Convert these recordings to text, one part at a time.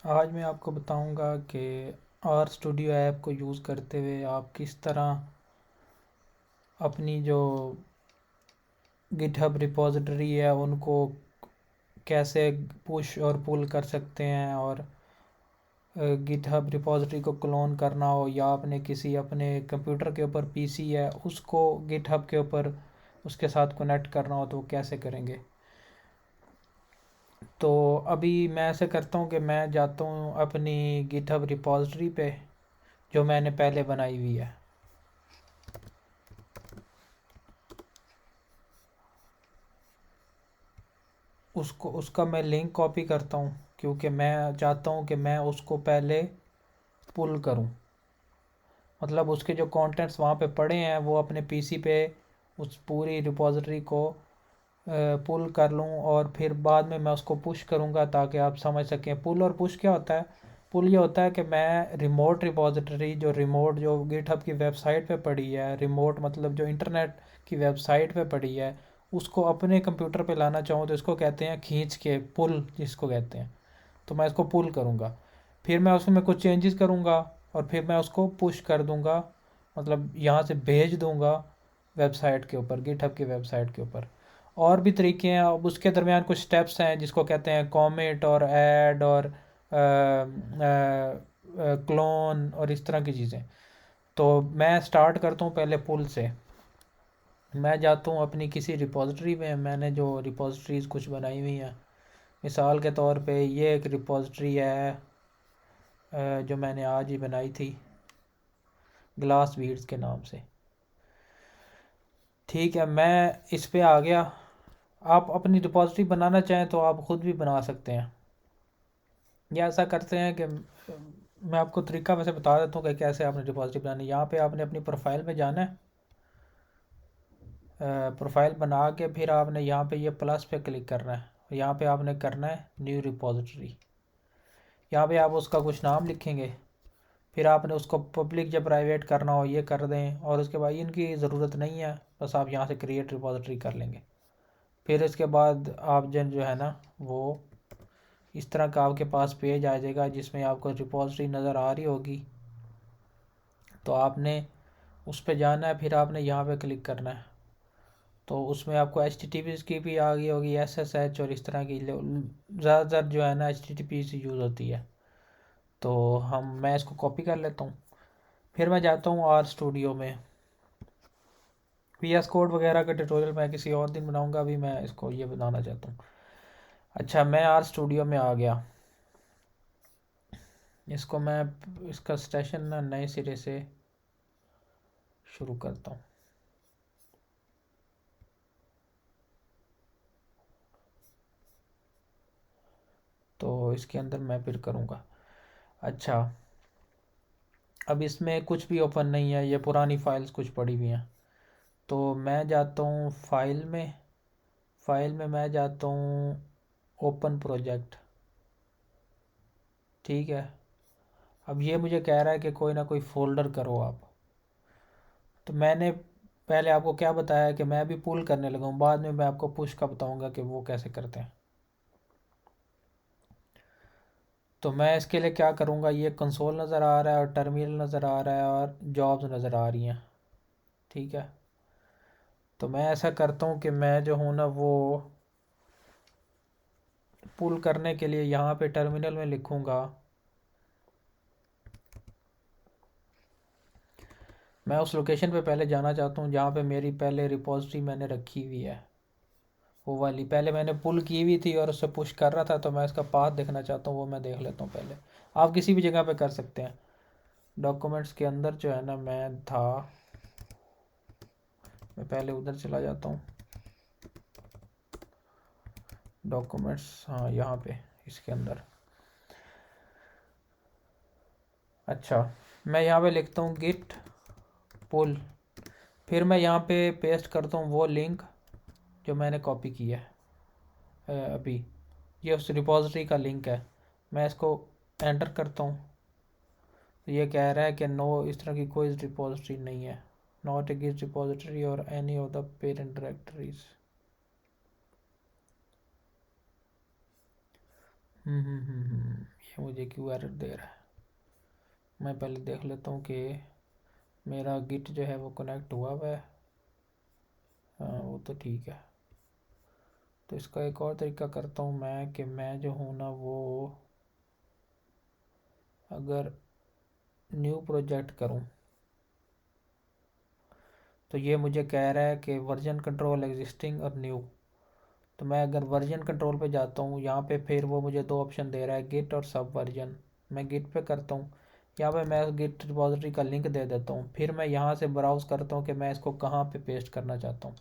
आज मैं आपको बताऊंगा कि आर स्टूडियो ऐप को यूज़ करते हुए आप किस तरह अपनी जो गिटहब रिपॉजिटरी है उनको कैसे पुश और पुल कर सकते हैं। और गिटहब रिपॉजिटरी को क्लोन करना हो या आपने किसी अपने कंप्यूटर के ऊपर पीसी है उसको गिटहब के ऊपर उसके साथ कनेक्ट करना हो तो वो कैसे करेंगे। तो अभी मैं ऐसे करता हूँ कि मैं जाता हूँ अपनी गिटहब रिपॉजिटरी पे जो मैंने पहले बनाई हुई है। उसको उसका मैं लिंक कॉपी करता हूँ क्योंकि मैं चाहता हूँ कि मैं उसको पहले पुल करूँ। मतलब उसके जो कंटेंट्स वहाँ पे पड़े हैं वो अपने पीसी पे उस पूरी रिपॉजिटरी को पुल कर लूँ और फिर बाद में मैं उसको पुश करूँगा ताकि आप समझ सकें। पुल और पुश क्या होता है। पुल ये होता है कि मैं रिमोट रिपॉजिटरी जो गिटहब की वेबसाइट पे पड़ी है, रिमोट मतलब जो इंटरनेट की वेबसाइट पे पड़ी है, उसको अपने कंप्यूटर पे लाना चाहूँ तो इसको कहते हैं खींच के पुल जिसको कहते हैं। तो मैं इसको पुल करूँगा, फिर मैं उसमें कुछ चेंजेस करूँगा और फिर मैं उसको पुश कर दूँगा, मतलब यहाँ से भेज दूँगा वेबसाइट के ऊपर, गिटहब की वेबसाइट के ऊपर। और भी तरीके हैं। अब उसके दरमियान कुछ स्टेप्स हैं जिसको कहते हैं कॉमेट और ऐड और क्लोन और इस तरह की चीज़ें। तो मैं स्टार्ट करता हूँ पहले पुल से। मैं जाता हूँ अपनी किसी रिपॉजिटरी में, मैंने जो रिपॉजिटरीज़ कुछ बनाई हुई हैं। मिसाल के तौर पे ये एक रिपॉजिटरी है जो मैंने आज ही बनाई थी ग्लास बीड्स के नाम से। ठीक है, मैं इस पे आ गया। आप अपनी रिपॉजिटरी बनाना चाहें तो आप ख़ुद भी बना सकते हैं या ऐसा करते हैं कि मैं आपको तरीका वैसे बता देता हूँ कि कैसे आपने रिपॉजिटरी बनानी है। यहाँ पे आपने अपनी प्रोफाइल में जाना है। प्रोफाइल बना के फिर आपने यहाँ पे ये प्लस पे क्लिक करना है। यहाँ पे आपने करना है न्यू रिपॉजिटरी। यहाँ पे आप उसका कुछ नाम लिखेंगे, फिर आपने उसको पब्लिक या प्राइवेट करना हो ये कर दें। और उसके बाद इनकी ज़रूरत नहीं है, बस आप यहाँ से क्रिएट रिपॉजिटरी कर लेंगे। फिर इसके बाद आप जो है ना वो इस तरह का आपके पास पेज आ जाएगा जिसमें आपको रिपॉजिटरी नज़र आ रही होगी। तो आपने उस पर जाना है, फिर आपने यहाँ पे क्लिक करना है। तो उसमें आपको एच टी टी पी की भी आ गई होगी, एस एस एच और इस तरह की ज़्यादातर जो है ना एच टी टी पी से यूज़ होती है। तो मैं इसको कॉपी कर लेता हूँ। फिर मैं जाता हूँ आर स्टूडियो में। वी एस कोड वगैरह का ट्यूटोरियल मैं किसी और दिन बनाऊँगा, अभी मैं इसको ये बनाना चाहता हूँ। अच्छा, मैं आर स्टूडियो में आ गया। इसको मैं इसका स्टेशन ना नए सिरे से शुरू करता हूँ। तो इसके अंदर मैं फिर करूँगा। अच्छा, अब इसमें कुछ भी ओपन नहीं है, ये पुरानी फाइल्स कुछ पड़ी हुई हैं। तो मैं जाता हूँ फाइल में। फाइल में मैं जाता हूँ ओपन प्रोजेक्ट। ठीक है, अब ये मुझे कह रहा है कि कोई ना कोई फ़ोल्डर करो आप। तो मैंने पहले आपको क्या बताया कि मैं अभी पुल करने लगा हूँ, बाद में मैं आपको पुश का बताऊँगा कि वो कैसे करते हैं। तो मैं इसके लिए क्या करूँगा, ये कंसोल नज़र आ रहा है और टर्मिनल नज़र आ रहा है और जॉब्स नज़र आ रही हैं। ठीक है, तो मैं ऐसा करता हूँ कि मैं जो हूँ ना वो पुल करने के लिए यहाँ पे टर्मिनल में लिखूँगा। मैं उस लोकेशन पे पहले जाना चाहता हूँ जहाँ पे मेरी पहले रिपॉजिटरी मैंने रखी हुई है, वो वाली पहले मैंने पुल की हुई थी और उससे पुश कर रहा था। तो मैं इसका पाथ देखना चाहता हूँ, वो मैं देख लेता हूँ पहले। आप किसी भी जगह पे कर सकते हैं। डॉक्यूमेंट्स के अंदर जो है ना मैं था, मैं पहले उधर चला जाता हूँ। डॉक्यूमेंट्स, हाँ यहाँ पे इसके अंदर। अच्छा, मैं यहाँ पे लिखता हूँ गिट पुल। फिर मैं यहाँ पे पेस्ट करता हूँ वो लिंक जो मैंने कॉपी किया है अभी। ये उस रिपॉजिटरी का लिंक है। मैं इसको एंटर करता हूँ तो ये कह रहा है कि नो, इस तरह की कोई रिपॉजिटरी नहीं है। नॉट ए गिट रिपॉजिटरी और any of the parent directories. ये मुझे क्यों एरर दे रहा है। मैं पहले देख लेता हूँ कि मेरा गिट जो है वो कनेक्ट हुआ हुआ है। हाँ वो तो ठीक है। तो इसका एक और तरीका करता हूँ मैं कि मैं जो हूँ ना वो अगर न्यू प्रोजेक्ट करूँ तो ये मुझे कह रहा है कि वर्जन कंट्रोल एग्जिस्टिंग और न्यू। तो मैं अगर वर्जन कंट्रोल पे जाता हूँ यहाँ पे फिर वो मुझे दो ऑप्शन दे रहा है, गिट और सब वर्जन। मैं गिट पे करता हूँ। यहाँ पे मैं गिट रिपॉजिटरी का लिंक दे देता हूँ। फिर मैं यहाँ से ब्राउज़ करता हूँ कि मैं इसको कहाँ पे पेस्ट करना चाहता हूँ।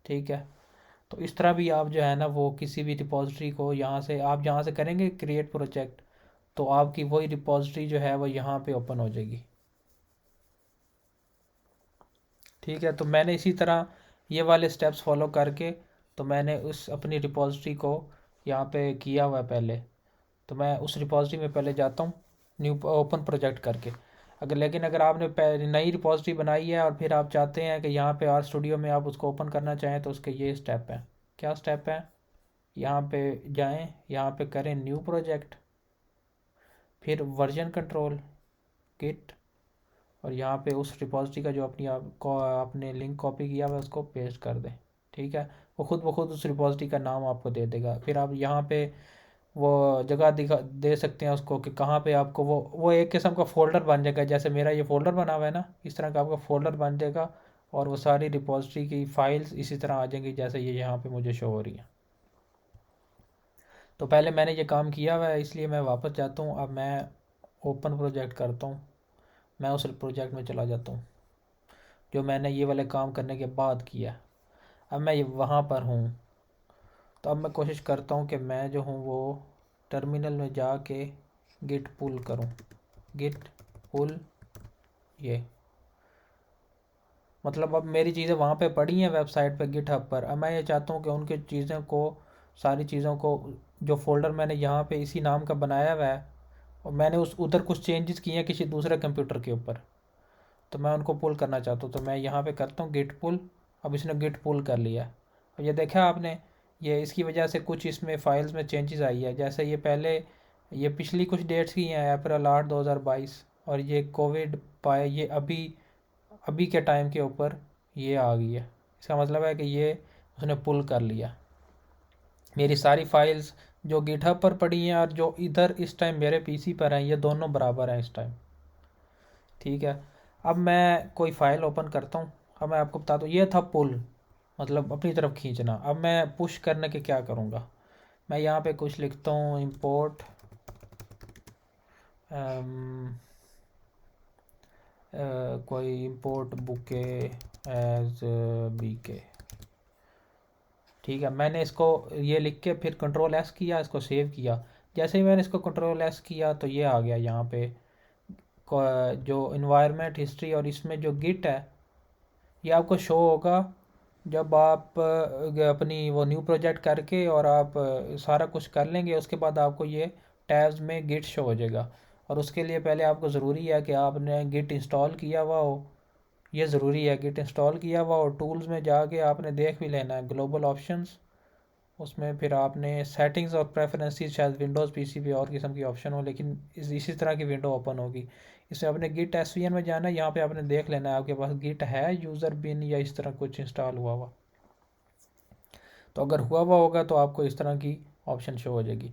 ठीक है। तो इस तरह भी आप जो है ना वो किसी भी रिपॉजिटरी को यहाँ से आप जहाँ से करेंगे क्रिएट प्रोजेक्ट, तो आपकी वही रिपॉजिटरी जो है वो यहाँ पे ओपन हो जाएगी। ठीक है। तो मैंने इसी तरह ये वाले स्टेप्स फॉलो करके तो मैंने उस अपनी रिपॉजिटरी को यहाँ पे किया हुआ है पहले। तो मैं उस रिपॉजिटरी में पहले जाता हूँ न्यू ओपन प्रोजेक्ट करके। अगर आपने नई रिपॉजिटरी बनाई है और फिर आप चाहते हैं कि यहाँ पे आर स्टूडियो में आप उसको ओपन करना चाहें तो उसके ये स्टेप हैं। क्या स्टेप है? यहाँ पे जाएं, यहाँ पे करें न्यू प्रोजेक्ट, फिर वर्जन कंट्रोल, गिट, और यहाँ पे उस रिपॉजिटरी का जो आपने लिंक कॉपी किया हुआ है उसको पेस्ट कर दें। ठीक है। वो खुद ब खुद उस रिपॉजिटरी का नाम आपको दे देगा। फिर आप यहाँ पे वो जगह दिखा दे सकते हैं उसको कि कहाँ पे आपको वो एक किस्म का फ़ोल्डर बन जाएगा। जैसे मेरा ये फ़ोल्डर बना हुआ है ना, इस तरह का आपका फ़ोल्डर बन जाएगा और वो सारी रिपॉजिटरी की फ़ाइल्स इसी तरह आ जाएंगी जैसे ये यहाँ पे मुझे शो हो रही है। तो पहले मैंने ये काम किया हुआ है इसलिए मैं वापस जाता हूँ। अब मैं ओपन प्रोजेक्ट करता हूँ। मैं उस प्रोजेक्ट में चला जाता हूँ जो मैंने ये वाले काम करने के बाद किया। अब मैं वहाँ पर हूँ। तो अब मैं कोशिश करता हूँ कि मैं जो हूँ वो टर्मिनल में जाके गिट पुल करूँ। गिट पुल, ये मतलब अब मेरी चीज़ें वहाँ पे पड़ी हैं वेबसाइट पे गिटहब पर। अब मैं ये चाहता हूँ कि उनकी चीज़ों को, सारी चीज़ों को, जो फ़ोल्डर मैंने यहाँ पे इसी नाम का बनाया हुआ है और मैंने उस उधर कुछ चेंजेस किए हैं किसी दूसरे कंप्यूटर के ऊपर, तो मैं उनको पुल करना चाहता हूँ। तो मैं यहाँ पे करता हूँ गिट पुल। अब इसने गिट पुल कर लिया। और ये देखा आपने, ये इसकी वजह से कुछ इसमें फ़ाइल्स में चेंजेस आई है। जैसे ये पहले ये पिछली कुछ डेट्स की हैं, अप्रैल 8 2022, और ये कोविड पाए ये अभी अभी के टाइम के ऊपर ये आ गई है। इसका मतलब है कि ये उसने पुल कर लिया। मेरी सारी फाइल्स जो गिटहब पर पड़ी हैं और जो इधर इस टाइम मेरे पीसी पर हैं, ये दोनों बराबर हैं इस टाइम। ठीक है। अब मैं कोई फ़ाइल ओपन करता हूँ। अब मैं आपको बता दूँ, ये था पुल, मतलब अपनी तरफ खींचना। अब मैं पुश करने के क्या करूँगा, मैं यहाँ पे कुछ लिखता हूँ इंपोर्ट कोई इंपोर्ट बुके एज बीके। ठीक है। मैंने इसको ये लिख के फिर कंट्रोल एस किया, इसको सेव किया। जैसे ही मैंने इसको कंट्रोल एस किया तो ये आ गया यहाँ पे जो इन्वायरमेंट हिस्ट्री, और इसमें जो गिट है ये आपको शो होगा जब आप अपनी वो न्यू प्रोजेक्ट करके और आप सारा कुछ कर लेंगे। उसके बाद आपको ये टैब्स में गिट शो हो जाएगा। और उसके लिए पहले आपको ज़रूरी है कि आपने गिट इंस्टॉल किया हुआ हो। ये ज़रूरी है गिट इंस्टॉल किया हुआ, और टूल्स में जाके आपने देख भी लेना है ग्लोबल ऑप्शंस। उसमें फिर आपने सेटिंग्स और प्रेफरेंसेस, शायद विंडोज़ पीसी पे और किस्म की ऑप्शन हो, लेकिन इसी तरह की विंडो ओपन होगी। इसमें आपने गिट एसवीएन में जाना है। यहाँ पे आपने देख लेना है आपके पास गिट है यूज़र बिन या इस तरह कुछ इंस्टॉल हुआ हुआ। तो अगर हुआ हुआ होगा तो आपको इस तरह की ऑप्शन शो हो जाएगी।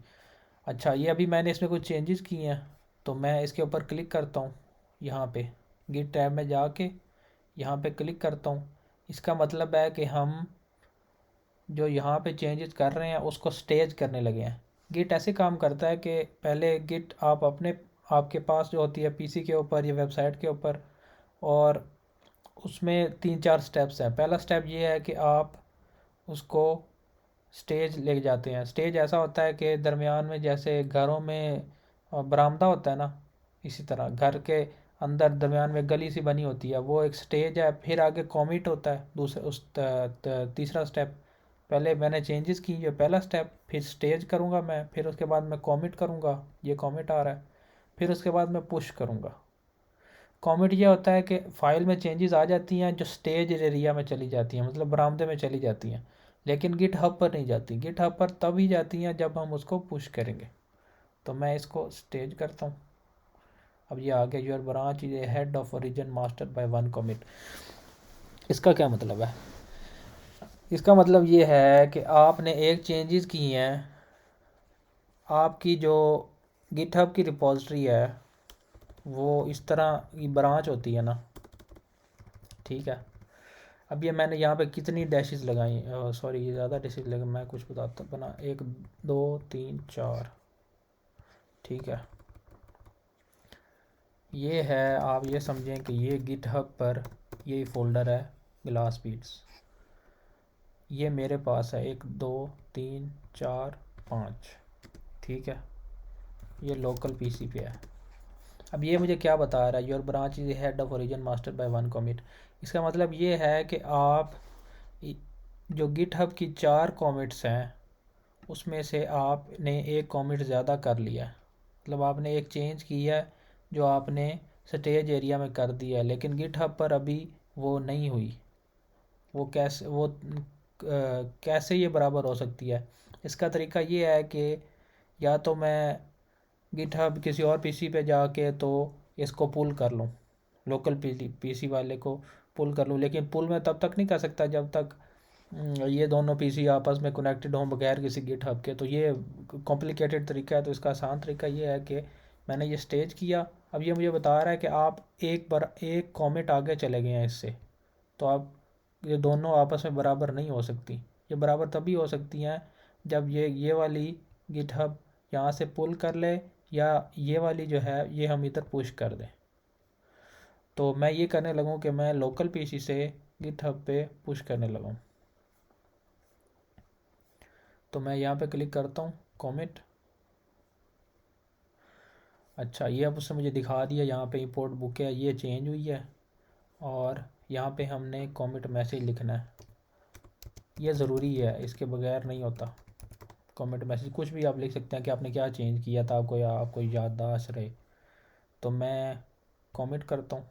अच्छा, ये अभी मैंने इसमें कुछ चेंजेस किए हैं तो मैं इसके ऊपर क्लिक करता हूँ। यहाँ पे गिट टैब में जाके यहाँ पे क्लिक करता हूँ। इसका मतलब है कि हम जो यहाँ पे चेंजेस कर रहे हैं उसको स्टेज करने लगे हैं। गिट ऐसे काम करता है कि पहले गिट आपके पास जो होती है पीसी के ऊपर या वेबसाइट के ऊपर, और उसमें 3 4 स्टेप्स हैं। पहला स्टेप ये है कि आप उसको स्टेज ले जाते हैं। स्टेज ऐसा होता है कि दरमियान में, जैसे घरों में बरामदा होता है ना, इसी तरह घर के अंदर दरमियान में गली सी बनी होती है, वो एक स्टेज है। फिर आगे कॉमिट होता है दूसरा तीसरा स्टेप। पहले मैंने चेंजेस की, ये पहला स्टेप, फिर स्टेज करूँगा मैं, फिर उसके बाद मैं कॉमिट करूँगा, ये कॉमिट आ रहा है, फिर उसके बाद मैं पुश करूँगा। कॉमिट ये होता है कि फ़ाइल में चेंजेस आ जाती हैं जो स्टेज एरिया में चली जाती हैं, मतलब बरामदे में चली जाती हैं। लेकिन गिट हब पर नहीं जाती। गिट हब पर तब ही जाती हैं जब हम उसको पुश करेंगे। तो मैं इसको स्टेज करता हूँ। अब ये आ गया, your branch is head of origin master bye 1 commit. इसका क्या मतलब है? इसका मतलब ये है कि आपने एक चेंजेस की हैं, आपकी जो गिटहब की रिपॉजिटरी है वो इस तरह की ब्रांच होती है ना, ठीक है। अब ये मैंने यहाँ पे कितनी डैशेस लगाई, सॉरी ये ज़्यादा डैशेस लगे, मैं कुछ बताता बना, 1 2 3 4, ठीक है। ये है, आप ये समझें कि ये गिटहब पर यही फोल्डर है ग्लास बीट्स। ये मेरे पास है 1 2 3 4 5, ठीक है। ये लोकल पीसी पे है। अब ये मुझे क्या बता रहा है, your branch is head of origin master bye 1 commit. इसका मतलब ये है कि आप जो गिटहब की 4 कॉमिट्स हैं उसमें से आपने एक कॉमिट ज़्यादा कर लिया है। मतलब आपने एक चेंज की है जो आपने स्टेज एरिया में कर दिया है, लेकिन गिटहब पर अभी वो नहीं हुई। वो कैसे ये बराबर हो सकती है? इसका तरीका ये है कि या तो मैं गिटहब किसी और पीसी पे जाके तो इसको पुल कर लूँ, लोकल पीसी वाले को पुल कर लूँ, लेकिन पुल मैं तब तक नहीं कर सकता जब तक ये दोनों पीसी आपस में कनेक्टेड हों बगैर किसी गिटहब के। तो ये कॉम्प्लिकेटेड तरीका है। तो इसका आसान तरीका ये है कि मैंने ये स्टेज किया। अब ये मुझे बता रहा है कि आप एक कॉमेट आगे चले गए हैं इससे, तो आप ये दोनों आपस में बराबर नहीं हो सकती। ये बराबर तभी हो सकती हैं जब ये वाली गिटहब यहाँ से पुल कर ले या ये वाली जो है ये हम इधर पुश कर दें। तो मैं ये करने लगूँ कि मैं लोकल पीसी से गिटहब पे पुश करने लगूँ। तो मैं यहाँ पे क्लिक करता हूँ कॉमिट। अच्छा, ये अब उसने मुझे दिखा दिया यहाँ पे इंपोर्ट बुक है, ये चेंज हुई है और यहाँ पे हमने कॉमिट मैसेज लिखना है। ये ज़रूरी है, इसके बगैर नहीं होता। कमेंट मैसेज कुछ भी आप लिख सकते हैं कि आपने क्या चेंज किया था, आपको या आपको याददाश्त रहे। तो मैं कमेंट करता हूँ,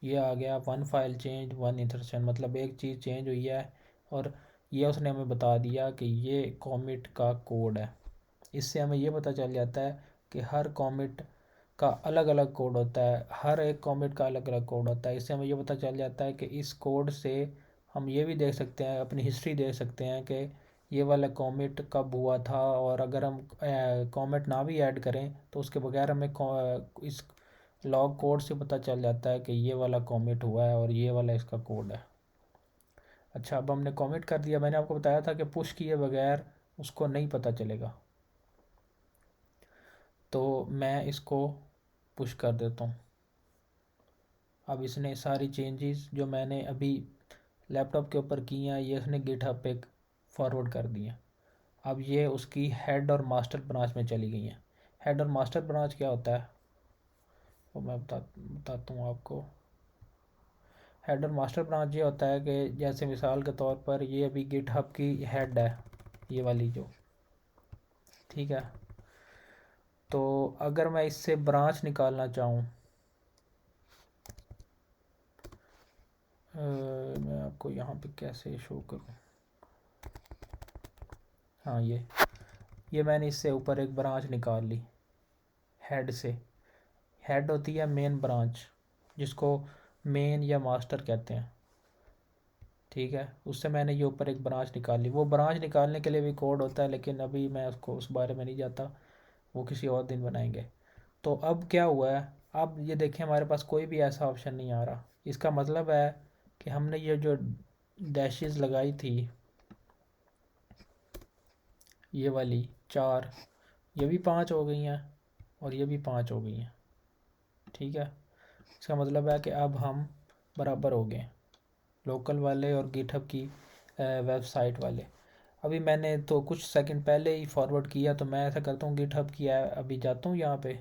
ये आ गया 1 फाइल चेंज 1 इंसर्शन, मतलब एक चीज़ चेंज हुई है और ये उसने हमें बता दिया कि ये कॉमिट का कोड है। इससे हमें ये पता चल जाता है कि हर कॉमिट का अलग अलग कोड होता है, हर एक कॉमिट का अलग अलग कोड होता है। इससे हमें ये पता चल जाता है कि इस कोड से हम ये भी देख सकते हैं, अपनी हिस्ट्री देख सकते हैं कि ये वाला कॉमिट कब हुआ था। और अगर हम कॉमिट ना भी ऐड करें तो उसके बगैर हमें इस लॉग कोड से पता चल जाता है कि ये वाला कॉमिट हुआ है और ये वाला इसका कोड है। अच्छा, अब हमने कॉमिट कर दिया। मैंने आपको बताया था कि पुश किए बगैर उसको नहीं पता चलेगा। तो मैं इसको पुश कर देता हूँ। अब इसने सारी चेंजेस जो मैंने अभी लैपटॉप के ऊपर की हैं ये इसने गिटहब पे फॉरवर्ड कर दी हैं। अब ये उसकी हेड और मास्टर ब्रांच में चली गई हैं। हेड और मास्टर ब्रांच क्या होता है वो मैं बताता हूँ आपको। हेड और मास्टर ब्रांच ये होता है कि जैसे मिसाल के तौर पर ये अभी गिटहब की हेड है, ये वाली जो, ठीक है। तो अगर मैं इससे ब्रांच निकालना चाहूँ, मैं आपको यहाँ पे कैसे शो करूँ। हाँ, ये मैंने इससे ऊपर एक ब्रांच निकाल ली हेड से। हेड होती है मेन ब्रांच जिसको मेन या मास्टर कहते हैं, ठीक है। उससे मैंने ये ऊपर एक ब्रांच निकाली। वो ब्रांच निकालने के लिए भी कोड होता है, लेकिन अभी मैं उसको उस बारे में नहीं जाता, वो किसी और दिन बनाएंगे। तो अब क्या हुआ है, अब ये देखें हमारे पास कोई भी ऐसा ऑप्शन नहीं आ रहा। इसका मतलब है कि हमने ये जो डैशेस लगाई थी, ये वाली 4, ये भी 5 हो गई हैं और ये भी 5 हो गई हैं, ठीक है। इसका मतलब है कि अब हम बराबर हो गए, लोकल वाले और गिटहब की वेबसाइट वाले। अभी मैंने तो कुछ सेकंड पहले ही फॉरवर्ड किया, तो मैं ऐसा करता हूँ गिटहब की अभी जाता हूँ यहाँ पे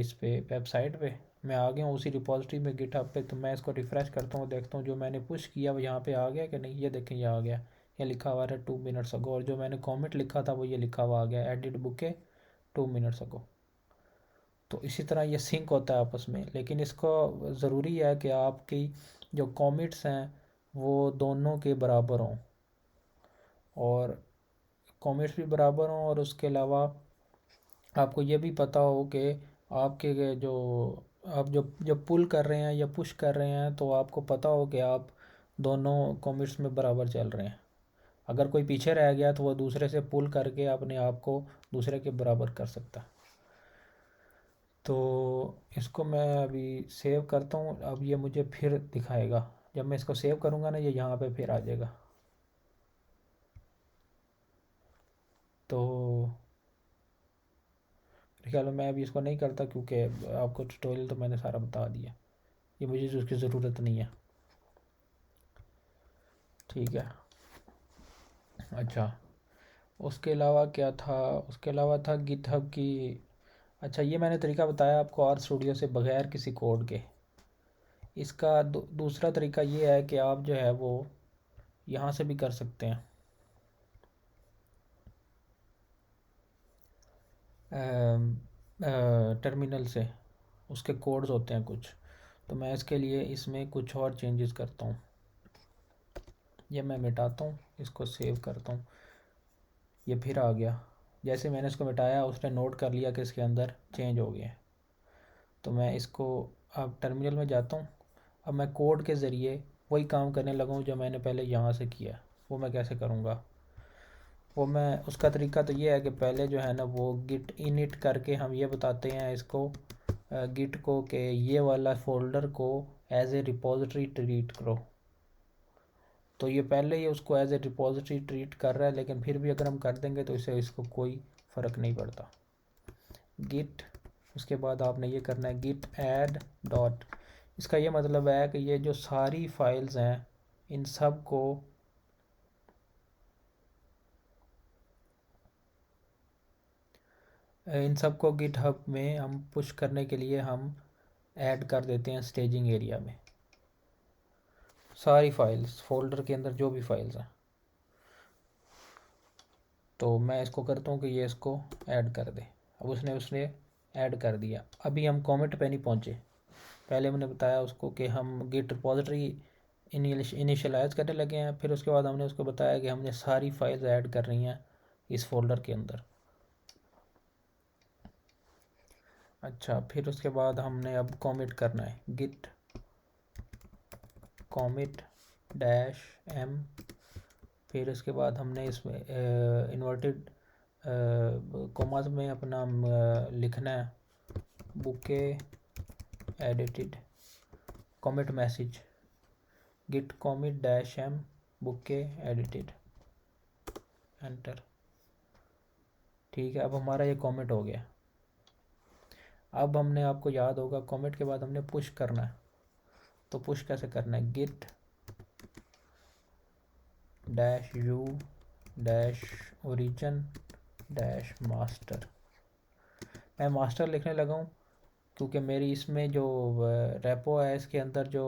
इस पे वेबसाइट पे मैं आ गया हूँ उसी रिपॉजिटरी में गिटहब पे। तो मैं इसको रिफ़्रेश करता हूँ, देखता हूँ जो मैंने पुश किया वो यहाँ पे आ गया कि नहीं। ये देखें, ये आ गया, ये लिखा हुआ है 2 मिनट्स अगो, और जो मैंने कमेंट लिखा था वो ये लिखा हुआ आ गया, एडिट बुके 2 मिनट्स अगो। तो इसी तरह ये सिंक होता है आपस में, लेकिन इसको ज़रूरी है कि आपकी जो कॉमिट्स हैं वो दोनों के बराबर हों। और कॉमेंट्स भी बराबर हों, और उसके अलावा आपको ये भी पता हो कि आपके जो आप जब पुल कर रहे हैं या पुश कर रहे हैं तो आपको पता हो कि आप दोनों कॉमेंट्स में बराबर चल रहे हैं। अगर कोई पीछे रह गया तो वह दूसरे से पुल करके अपने आप को दूसरे के बराबर कर सकता। तो इसको मैं अभी सेव करता हूँ। अब ये मुझे फिर दिखाएगा, जब मैं इसको सेव करूँगा ना ये यहाँ पे फिर आ जाएगा। तो मेरे ख्याल में मैं अभी इसको नहीं करता, क्योंकि आपको ट्यूटोरियल तो मैंने सारा बता दिया, ये मुझे उसकी ज़रूरत नहीं है। ठीक है। अच्छा, उसके अलावा क्या था? उसके अलावा था गिटहब की। अच्छा, ये मैंने तरीका बताया आपको आर स्टूडियो से बगैर किसी कोड के। इसका दूसरा तरीका ये है कि आप जो है वो यहाँ से भी कर सकते हैं। टर्मिनल से उसके कोड्स होते हैं कुछ। तो मैं इसके लिए इसमें कुछ और चेंजेस करता हूँ। ये मैं मिटाता हूँ, इसको सेव करता हूँ। ये फिर आ गया। जैसे मैंने इसको मिटाया उसने नोट कर लिया कि इसके अंदर चेंज हो गया है। तो मैं इसको अब टर्मिनल में जाता हूँ। अब मैं कोड के ज़रिए वही काम करने लगा हूँ जो मैंने पहले यहाँ से किया। वो मैं कैसे करूँगा? वो मैं उसका तरीका तो ये है कि पहले जो है ना वो गिट इनिट करके हम ये बताते हैं इसको गिट को कि ये वाला फ़ोल्डर को एज ए रिपोजिटरी ट्रीट करो। तो ये पहले ही उसको एज ए रिपोजिटरी ट्रीट कर रहा है, लेकिन फिर भी अगर हम कर देंगे तो इससे इसको कोई फ़र्क नहीं पड़ता। गिट, उसके बाद आपने ये करना है गिट ऐड डॉट। इसका ये मतलब है कि ये जो सारी फाइल्स हैं इन सब को गिटहब में हम पुश करने के लिए हम ऐड कर देते हैं स्टेजिंग एरिया में सारी फाइल्स, फोल्डर के अंदर जो भी फाइल्स हैं। तो मैं इसको करता हूँ कि ये इसको ऐड कर दे। अब उसने ऐड कर दिया। अभी हम कमेंट पे नहीं पहुँचे। पहले मैंने बताया उसको कि हम गिट रिपोजिटरी इनिशियलाइज करने लगे हैं, फिर उसके बाद हमने उसको बताया कि हमने सारी फाइल्स ऐड कर रही हैं इस फोल्डर के अंदर। अच्छा, फिर उसके बाद हमने अब कॉमिट करना है गिट कॉमिट डैश एम। फिर उसके बाद हमने इसमें इन्वर्टेड कोमास में अपना लिखना है bouquet edited commit message git commit dash m bouquet edited, enter. ठीक है, अब हमारा ये कॉमिट हो गया। अब हमने, आपको याद होगा, कॉमिट के बाद हमने पुश करना है। तो पुश कैसे करना है? Git dash u dash origin dash master. मैं मास्टर लिखने लगा हूँ क्योंकि मेरी इसमें जो रेपो है इसके अंदर जो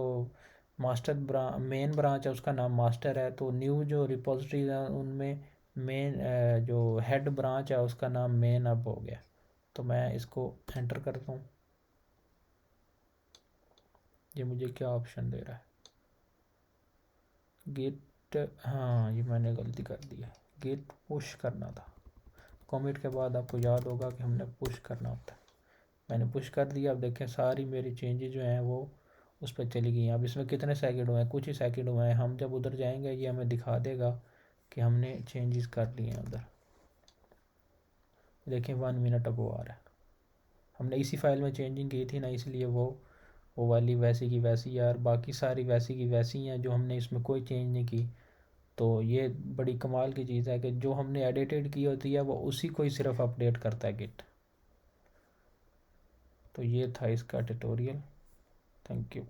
मास्टर मेन ब्रांच है उसका नाम मास्टर है। तो न्यू जो रिपोजिटरीज हैं उनमें मेन जो हेड ब्रांच है उसका नाम मेन अब हो गया। तो मैं इसको एंटर करता हूँ। ये मुझे क्या ऑप्शन दे रहा है? गिट, हाँ ये मैंने गलती कर दी है, गिट पुश करना था। कॉमिट के बाद आपको याद होगा कि हमने पुश करना होता है। मैंने पुश कर दिया। अब देखें सारी मेरी चेंजेस जो हैं वो उस पर चली गई। अब इसमें कितने सेकंड हुए हैं? कुछ ही सेकंड हुए हैं। हम जब उधर जाएंगे ये हमें दिखा देगा कि हमने चेंजेस कर लिए हैं उधर। देखें 1 मिनट अब वो आ रहा है। हमने इसी फाइल में चेंजिंग की थी ना, इसलिए वो वाली वैसी की वैसी है और बाकी सारी वैसी की वैसी हैं, जो हमने इसमें कोई चेंज नहीं की। तो ये बड़ी कमाल की चीज़ है कि जो हमने एडिटेड की होती है वो उसी को ही सिर्फ अपडेट करता है गिट। तो ये था इसका ट्यूटोरियल। Thank you.